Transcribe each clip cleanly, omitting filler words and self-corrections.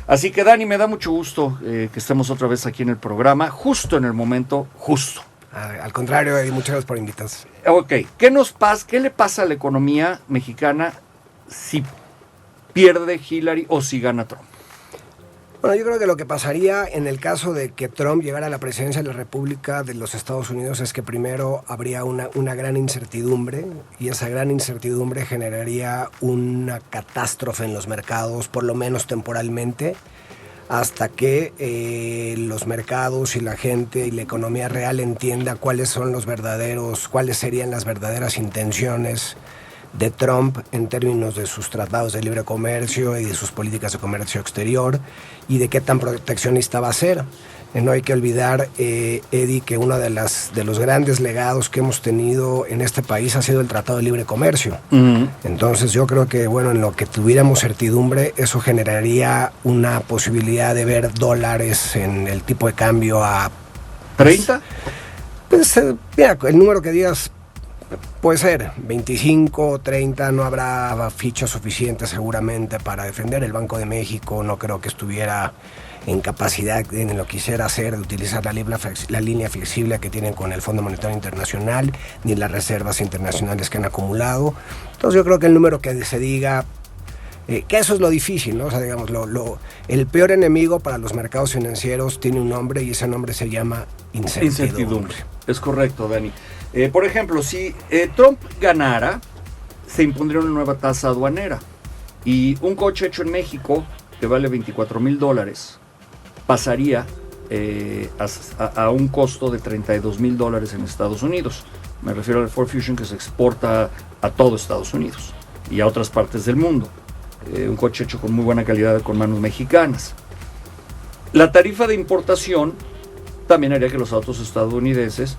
Así que, Dani, me da mucho gusto que estemos otra vez aquí en el programa, justo en el momento justo. Al contrario, Eddie, muchas gracias por invitarnos. Ok, ¿qué le pasa a la economía mexicana si pierde Hillary o si gana Trump? Bueno, yo creo que lo que pasaría en el caso de que Trump llegara a la presidencia de la República de los Estados Unidos es que primero habría una gran incertidumbre, y esa gran incertidumbre generaría una catástrofe en los mercados, por lo menos temporalmente, hasta que los mercados y la gente y la economía real entienda cuáles serían las verdaderas intenciones de Trump en términos de sus tratados de libre comercio y de sus políticas de comercio exterior y de qué tan proteccionista va a ser. No hay que olvidar, Eddie, que uno de los grandes legados que hemos tenido en este país ha sido el Tratado de Libre Comercio. Uh-huh. Entonces yo creo que, bueno, en lo que tuviéramos certidumbre, eso generaría una posibilidad de ver dólares en el tipo de cambio a... ¿30? Pues mira, el número que digas puede ser 25 o 30, no habrá fichas suficientes seguramente para defender. El Banco de México no creo que estuviera en capacidad, en lo que quisiera hacer, de utilizar la línea flexible que tienen con el Fondo Monetario Internacional, ni las reservas internacionales que han acumulado. Entonces yo creo que el número que se diga, que eso es lo difícil, ¿no? O sea, digamos, el peor enemigo para los mercados financieros tiene un nombre, y ese nombre se llama incertidumbre. Es correcto, Dani. Por ejemplo, si Trump ganara, se impondría una nueva tasa aduanera, y un coche hecho en México que vale $24,000 pasaría a un costo de $32,000 en Estados Unidos. Me refiero al Ford Fusion, que se exporta a todo Estados Unidos y a otras partes del mundo. Un coche hecho con muy buena calidad, con manos mexicanas. La tarifa de importación también haría que los autos estadounidenses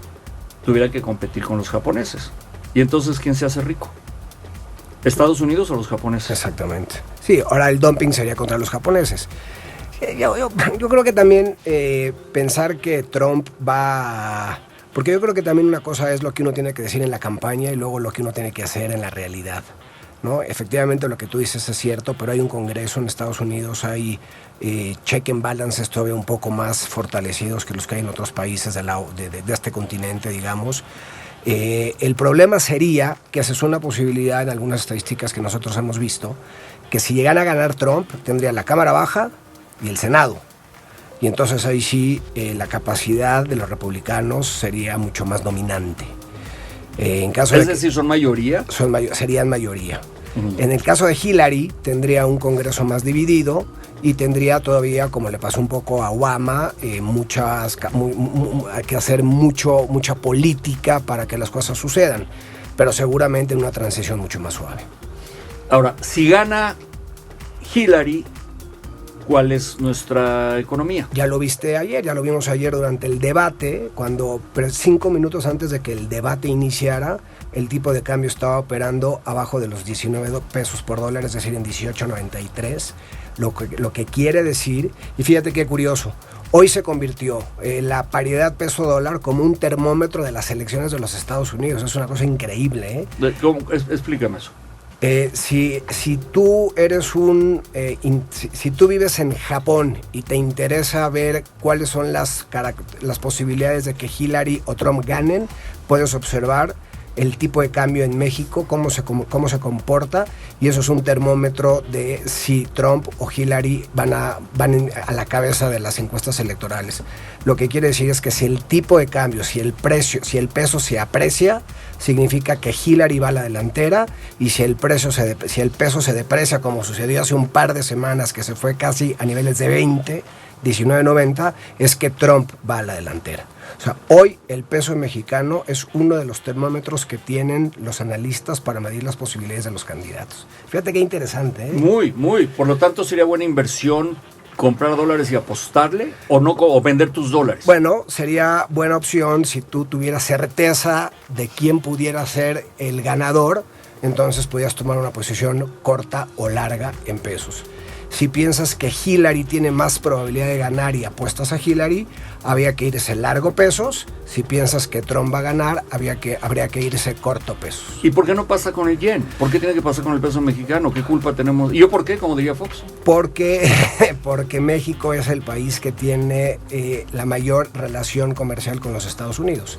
tuvieran que competir con los japoneses. Y entonces, ¿quién se hace rico? ¿Estados Unidos o los japoneses? Exactamente. Sí, ahora el dumping sería contra los japoneses. Yo creo que también pensar que Trump va... Porque yo creo que también una cosa es lo que uno tiene que decir en la campaña y luego lo que uno tiene que hacer en la realidad, ¿no? Efectivamente lo que tú dices es cierto, pero hay un Congreso en Estados Unidos, hay check and balances todavía un poco más fortalecidos que los que hay en otros países de este continente, digamos. El problema sería que esa es una posibilidad en algunas estadísticas que nosotros hemos visto, que si llegan a ganar Trump, tendría la Cámara Baja y el Senado. Y entonces ahí sí la capacidad de los republicanos sería mucho más dominante. En caso es decir, ¿son mayoría? Serían mayoría. Uh-huh. En el caso de Hillary, tendría un Congreso más dividido y tendría todavía, como le pasó un poco a Obama, hay que hacer mucha política para que las cosas sucedan, pero seguramente en una transición mucho más suave. Ahora, si gana Hillary, ¿cuál es nuestra economía? Ya lo viste ayer, ya lo vimos ayer durante el debate, cuando 5 minutos antes de que el debate iniciara, el tipo de cambio estaba operando abajo de los 19 pesos por dólar, es decir, en 18.93, lo que quiere decir, y fíjate qué curioso, hoy se convirtió la paridad peso-dólar como un termómetro de las elecciones de los Estados Unidos. Es una cosa increíble, ¿eh? Explícame eso. Si tú eres si tú vives en Japón y te interesa ver cuáles son las posibilidades de que Hillary o Trump ganen, puedes observar el tipo de cambio en México, cómo se comporta, y eso es un termómetro de si Trump o Hillary van a la cabeza de las encuestas electorales. Lo que quiere decir es que si el tipo de cambio, si el peso se aprecia, significa que Hillary va a la delantera, y si el peso se deprecia, como sucedió hace un par de semanas, que se fue casi a niveles de 19.90, es que Trump va a la delantera. O sea, hoy el peso mexicano es uno de los termómetros que tienen los analistas para medir las posibilidades de los candidatos. Fíjate qué interesante, ¿eh? Muy. Por lo tanto, sería buena inversión comprar dólares y apostarle, o vender tus dólares. Bueno, sería buena opción si tú tuvieras certeza de quién pudiera ser el ganador, entonces podías tomar una posición corta o larga en pesos. Si piensas que Hillary tiene más probabilidad de ganar y apuestas a Hillary, había que irse largo pesos. Si piensas que Trump va a ganar, habría que irse corto pesos. ¿Y por qué no pasa con el yen? ¿Por qué tiene que pasar con el peso mexicano? ¿Qué culpa tenemos? ¿Y yo por qué? Como diría Fox. Porque México es el país que tiene la mayor relación comercial con los Estados Unidos.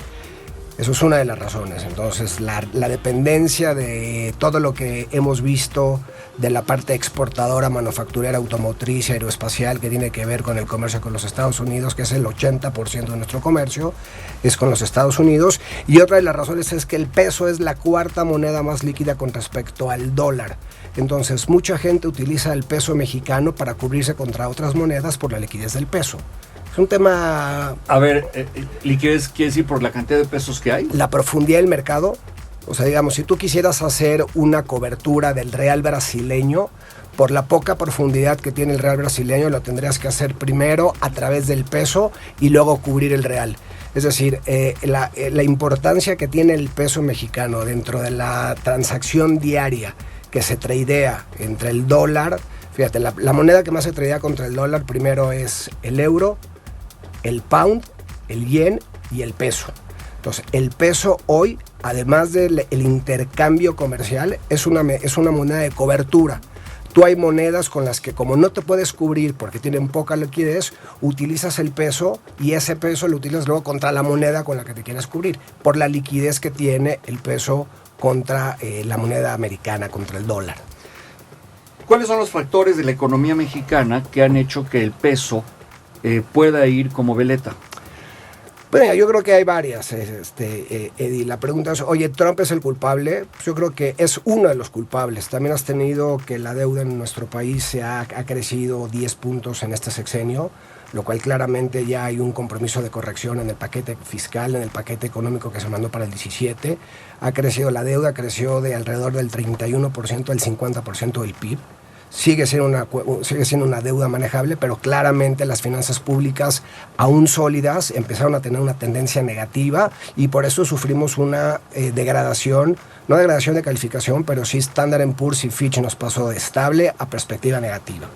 Eso es una de las razones. Entonces, la dependencia de todo lo que hemos visto de la parte exportadora, manufacturera, automotriz y aeroespacial que tiene que ver con el comercio con los Estados Unidos, que es el 80% de nuestro comercio, es con los Estados Unidos. Y otra de las razones es que el peso es la cuarta moneda más líquida con respecto al dólar. Entonces, mucha gente utiliza el peso mexicano para cubrirse contra otras monedas por la liquidez del peso. Es un tema... A ver, liquidez quiere decir por la cantidad de pesos que hay. La profundidad del mercado. O sea, digamos, si tú quisieras hacer una cobertura del real brasileño, por la poca profundidad que tiene el real brasileño, lo tendrías que hacer primero a través del peso y luego cubrir el real. Es decir, la importancia que tiene el peso mexicano dentro de la transacción diaria que se tradea entre el dólar. Fíjate, la moneda que más se tradea contra el dólar primero es el euro, el pound, el yen y el peso. Entonces, el peso hoy, además del intercambio comercial, es una moneda de cobertura. Tú hay monedas con las que, como no te puedes cubrir porque tienen poca liquidez, utilizas el peso y ese peso lo utilizas luego contra la moneda con la que te quieres cubrir, por la liquidez que tiene el peso contra la moneda americana, contra el dólar. ¿Cuáles son los factores de la economía mexicana que han hecho que el peso pueda ir como veleta? Bueno, yo creo que hay varias, Eddie. La pregunta es, oye, ¿Trump es el culpable? Pues yo creo que es uno de los culpables. También has tenido que la deuda en nuestro país ha crecido 10 puntos en este sexenio, lo cual claramente ya hay un compromiso de corrección en el paquete fiscal, en el paquete económico que se mandó para el 17. Ha crecido la deuda, creció de alrededor del 31% al 50% del PIB. Sigue siendo una deuda manejable, pero claramente las finanzas públicas aún sólidas empezaron a tener una tendencia negativa y por eso sufrimos una degradación, no degradación de calificación, pero sí Standard & Poor's y Fitch nos pasó de estable a perspectiva negativa.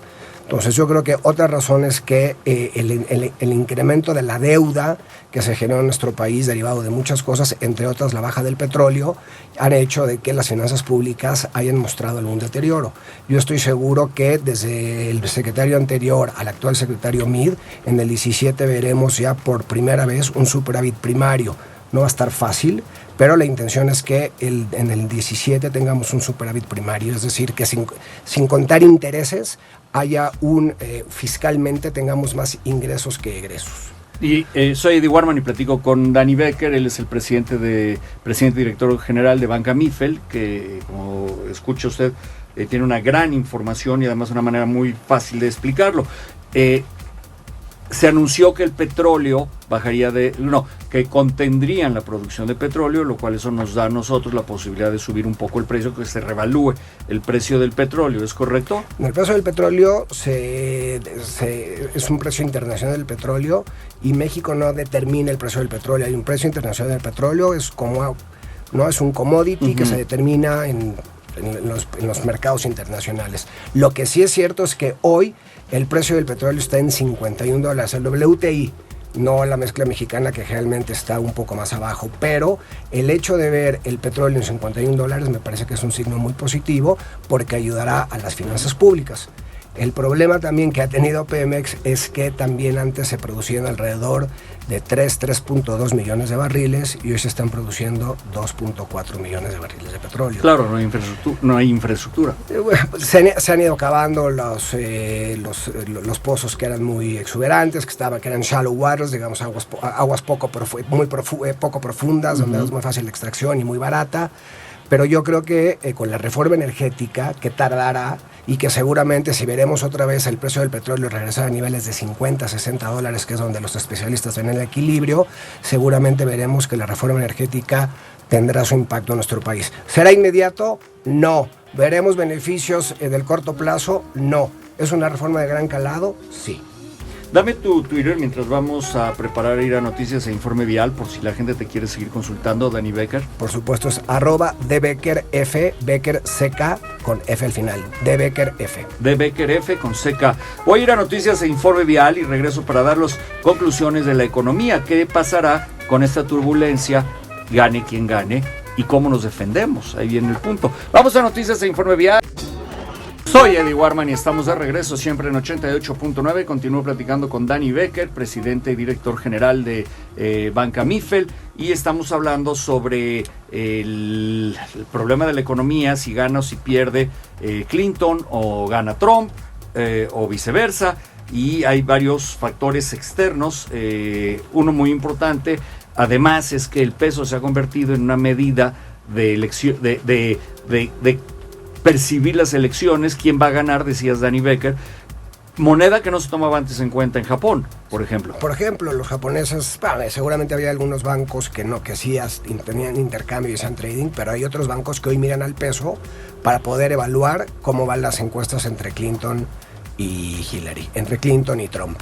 Entonces yo creo que otra razón es que el incremento de la deuda que se generó en nuestro país derivado de muchas cosas, entre otras la baja del petróleo, han hecho de que las finanzas públicas hayan mostrado algún deterioro. Yo estoy seguro que desde el secretario anterior al actual secretario Meade, en el 17 veremos ya por primera vez un superávit primario. No va a estar fácil, pero la intención es que en el 17 tengamos un superávit primario, es decir, que sin contar intereses haya fiscalmente tengamos más ingresos que egresos. Y soy Eddie Warman y platico con Danny Becker. Él es el presidente director general de Banca Mifel, que como escucha usted tiene una gran información y además una manera muy fácil de explicarlo. Se anunció que el petróleo que contendrían la producción de petróleo, lo cual eso nos da a nosotros la posibilidad de subir un poco el precio, que se revalúe el precio del petróleo, ¿es correcto? El precio del petróleo es un precio internacional del petróleo y México no determina el precio del petróleo. Hay un precio internacional del petróleo, es un commodity que se determina en los mercados internacionales. Lo que sí es cierto es que hoy el precio del petróleo está en $51, el WTI, no la mezcla mexicana que generalmente está un poco más abajo, pero el hecho de ver el petróleo en $51 me parece que es un signo muy positivo porque ayudará a las finanzas públicas. El problema también que ha tenido Pemex es que también antes se producían alrededor de 3.2 millones de barriles y hoy se están produciendo 2.4 millones de barriles de petróleo. Claro, no hay infraestructura. Se han ido acabando los pozos que eran muy exuberantes, que eran shallow waters, digamos aguas poco profundas, donde es muy fácil la extracción y muy barata. Pero yo creo que con la reforma energética, que tardará y que seguramente si veremos otra vez el precio del petróleo regresar a niveles de $50, $60, que es donde los especialistas ven el equilibrio, seguramente veremos que la reforma energética tendrá su impacto en nuestro país. ¿Será inmediato? No. ¿Veremos beneficios del corto plazo? No. ¿Es una reforma de gran calado? Sí. Dame tu Twitter mientras vamos a preparar ir a Noticias e Informe Vial, por si la gente te quiere seguir consultando, Dani Becker. Por supuesto, es @dbeckerf, Becker CK con F al final, dbeckerf. dbeckerf con CK. Voy a ir a Noticias e Informe Vial y regreso para dar las conclusiones de la economía. ¿Qué pasará con esta turbulencia? Gane quien gane. ¿Y cómo nos defendemos? Ahí viene el punto. Vamos a Noticias e Informe Vial. Soy Eddie Warman y estamos de regreso siempre en 88.9. Continúo platicando con Dani Becker, presidente y director general de Banca Mifel, y estamos hablando sobre el problema de la economía, si gana o si pierde Clinton o gana Trump o viceversa, y hay varios factores externos. Uno muy importante, además, es que el peso se ha convertido en una medida de elección, de percibir las elecciones, quién va a ganar, decías Dani Becker, moneda que no se tomaba antes en cuenta en Japón, por ejemplo. Por ejemplo, los japoneses, seguramente había algunos bancos que sí tenían intercambio y hacían trading, pero hay otros bancos que hoy miran al peso para poder evaluar cómo van las encuestas entre Clinton y Hillary, entre Clinton y Trump.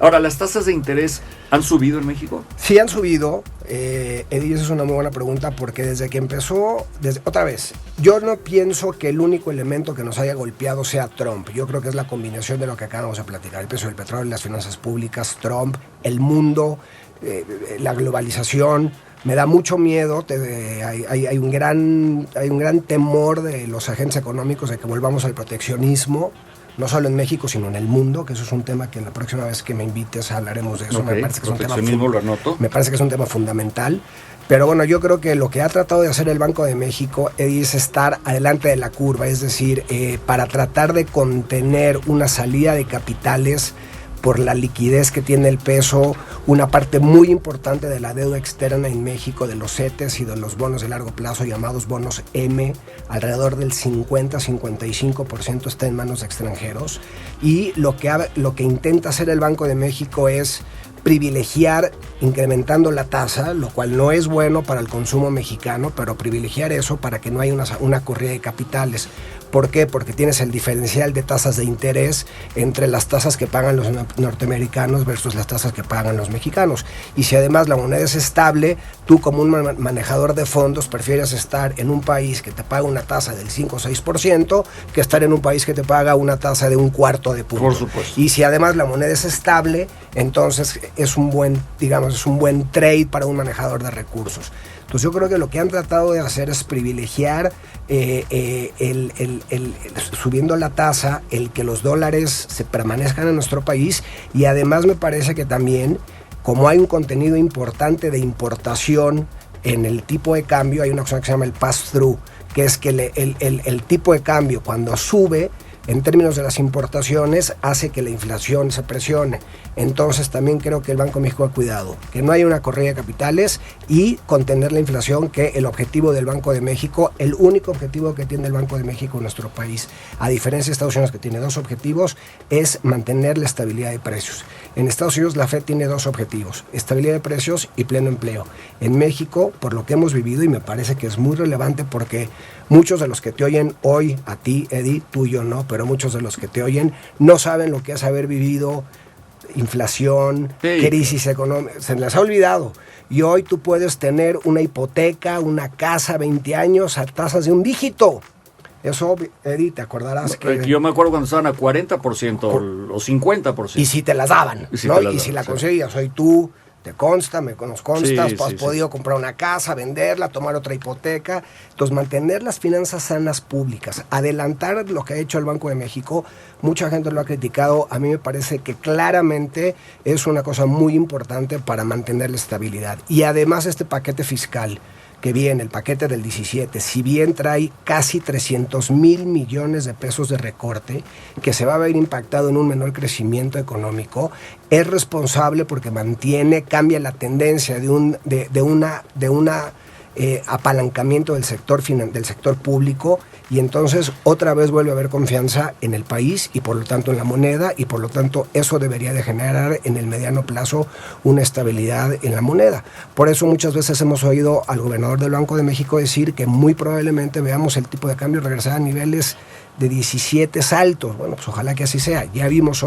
Ahora, ¿las tasas de interés han subido en México? Sí han subido, Eddie, esa es una muy buena pregunta, porque desde que empezó, otra vez, yo no pienso que el único elemento que nos haya golpeado sea Trump. Yo creo que es la combinación de lo que acabamos de platicar, el precio del petróleo, las finanzas públicas, Trump, el mundo, la globalización. Me da mucho miedo, hay un gran temor de los agentes económicos de que volvamos al proteccionismo, no solo en México, sino en el mundo, que eso es un tema que la próxima vez que me invites hablaremos de eso. Okay, me parece que me parece que es un tema fundamental. Pero bueno, yo creo que lo que ha tratado de hacer el Banco de México es estar adelante de la curva, es decir, para tratar de contener una salida de capitales por la liquidez que tiene el peso, una parte muy importante de la deuda externa en México, de los CETES y de los bonos de largo plazo, llamados bonos M, alrededor del 50-55% está en manos de extranjeros. Y lo que intenta hacer el Banco de México es privilegiar incrementando la tasa, lo cual no es bueno para el consumo mexicano, pero privilegiar eso para que no haya una corrida de capitales. ¿Por qué? Porque tienes el diferencial de tasas de interés entre las tasas que pagan los norteamericanos versus las tasas que pagan los mexicanos. Y si además la moneda es estable, tú como un manejador de fondos prefieres estar en un país que te paga una tasa del 5 o 6% que estar en un país que te paga una tasa de 1/4 punto. Por supuesto. Y si además la moneda es estable, entonces es un buen trade para un manejador de recursos. Entonces yo creo que lo que han tratado de hacer es privilegiar subiendo la tasa, el que los dólares se permanezcan en nuestro país, y además me parece que también, como hay un contenido importante de importación en el tipo de cambio, hay una cosa que se llama el pass-through, que es que el tipo de cambio cuando sube, en términos de las importaciones, hace que la inflación se presione. Entonces también creo que el Banco de México ha cuidado que no haya una corrida de capitales y contener la inflación, que el objetivo del Banco de México, el único objetivo que tiene el Banco de México en nuestro país, a diferencia de Estados Unidos, que tiene dos objetivos, es mantener la estabilidad de precios. En Estados Unidos la FED tiene dos objetivos: estabilidad de precios y pleno empleo. En México, por lo que hemos vivido, y me parece que es muy relevante porque muchos de los que te oyen hoy, a ti, Eddie, tú y yo no, pero muchos de los que te oyen no saben lo que es haber vivido inflación, crisis económica, se les ha olvidado. Y hoy tú puedes tener una hipoteca, una casa, 20 años, a tasas de un dígito. Eso, Eddie, te acordarás que... Yo me acuerdo cuando estaban a 40% o 50%. Y si te las daban, ¿no? Y si la conseguías, hoy tú... Te consta, nos constas, has podido comprar una casa, venderla, tomar otra hipoteca. Entonces, mantener las finanzas sanas públicas, adelantar lo que ha hecho el Banco de México, mucha gente lo ha criticado, a mí me parece que claramente es una cosa muy importante para mantener la estabilidad. Y además este paquete fiscal que viene, el paquete del 17, si bien trae casi 300,000 millones de pesos de recorte, que se va a ver impactado en un menor crecimiento económico, es responsable porque cambia la tendencia de un apalancamiento del sector público, y entonces otra vez vuelve a haber confianza en el país y por lo tanto en la moneda, y por lo tanto eso debería de generar en el mediano plazo una estabilidad en la moneda. Por eso muchas veces hemos oído al gobernador del Banco de México decir que muy probablemente veamos el tipo de cambio regresar a niveles de 17 saltos. Bueno, pues ojalá que así sea. Ya vimos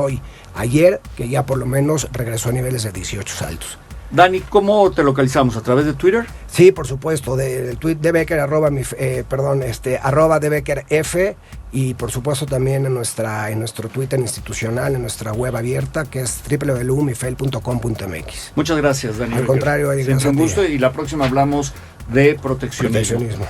ayer, que ya por lo menos regresó a niveles de 18 saltos. Dani, ¿cómo te localizamos? ¿A través de Twitter? Sí, por supuesto, del tweet de Becker, arroba de Becker F, y por supuesto también en nuestro Twitter institucional, en nuestra web abierta, que es www.mifel.com.mx. Muchas gracias, Dani. Al contrario, siempre un gusto, y la próxima hablamos de proteccionismo.